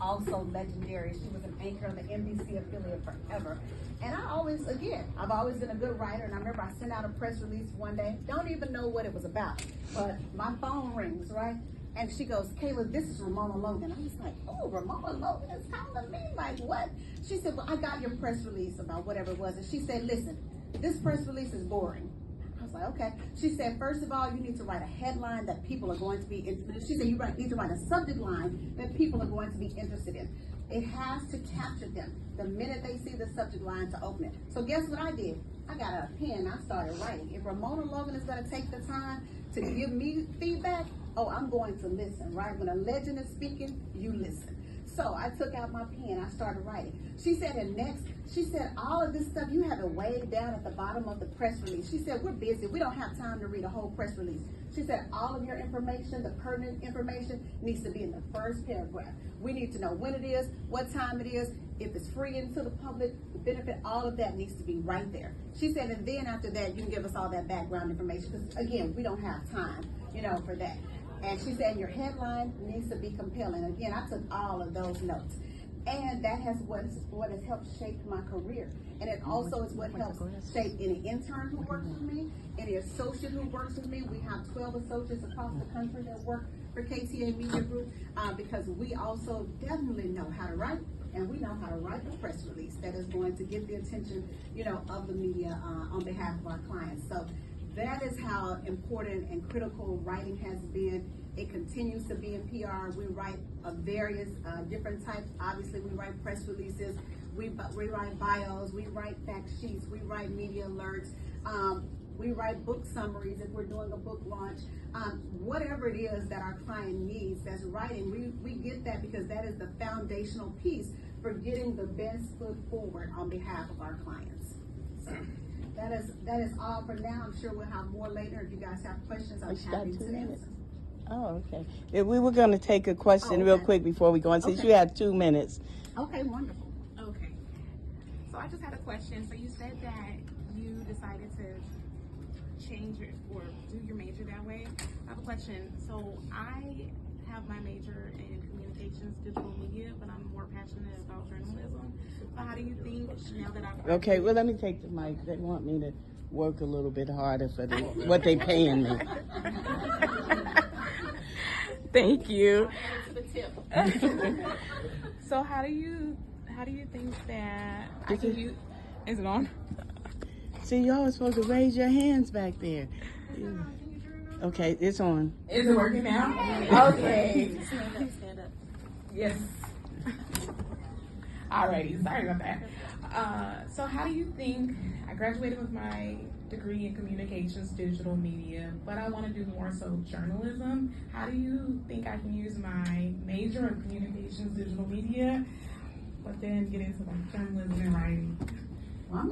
also legendary. She was an anchor on the NBC affiliate forever. And I've always been a good writer. And I remember I sent out a press release one day, don't even know what it was about, but my phone rings, right? And she goes, Kayla, this is Ramona Logan. I was like, oh, Ramona Logan is calling me? Like, what? She said, well, I got your press release about whatever it was. And she said, listen, this press release is boring. I was like, okay. She said, first of all, you need to write a headline that people are going to be interested in. She said, need to write a subject line that people are going to be interested in. It has to capture them the minute they see the subject line to open it. So guess what I did? I got a pen, I started writing. If Ramona Logan is going to take the time to give me feedback, oh, I'm going to listen, right? When a legend is speaking, you listen. So I took out my pen, I started writing. She said, and next, she said, all of this stuff, you have it way down at the bottom of the press release. She said, we're busy, we don't have time to read a whole press release. She said, all of your information, the pertinent information, needs to be in the first paragraph. We need to know when it is, what time it is, if it's free into the public, the benefit, all of that needs to be right there. She said, and then after that, you can give us all that background information, because again, we don't have time, for that. And she said, your headline needs to be compelling. Again, I took all of those notes. And that has what has helped shape my career. And it also is what helps shape any intern who works with me, any associate who works with me. We have 12 associates across the country that work for KTA Media Group, because we also definitely know how to write, and we know how to write a press release that is going to get the attention, of the media on behalf of our clients. So that is how important and critical writing has been. It continues to be in PR. We write of various different types. Obviously, we write press releases, we write bios, we write fact sheets, we write media alerts, we write book summaries if we're doing a book launch. Whatever it is that our client needs that's writing, we get that, because that is the foundational piece for getting the best foot forward on behalf of our clients. So that is all for now. I'm sure we'll have more later. If you guys have questions, I'm happy to answer. Oh, okay. Yeah, we were going to take a question real quick before we go on, since you had 2 minutes. Okay, wonderful. Okay. So I just had a question. So you said that you decided to change or do your major that way. I have a question. So I have my major in communications, digital media, but I'm more passionate about journalism. So how do you think now that I've... Okay, well, let me take the mic. They want me to work a little bit harder for what they paying me. Thank you. So how do you think that I can use... Is it on? See, y'all are supposed to raise your hands back there. Yeah. Okay, it's on. Is it working now? Okay. Stand up. Yes. Alrighty, sorry about that. So how do you think, I graduated with my degree in communications, digital media, but I want to do more so journalism. How do you think I can use my major in communications, digital media, but then get into like journalism and writing? Well,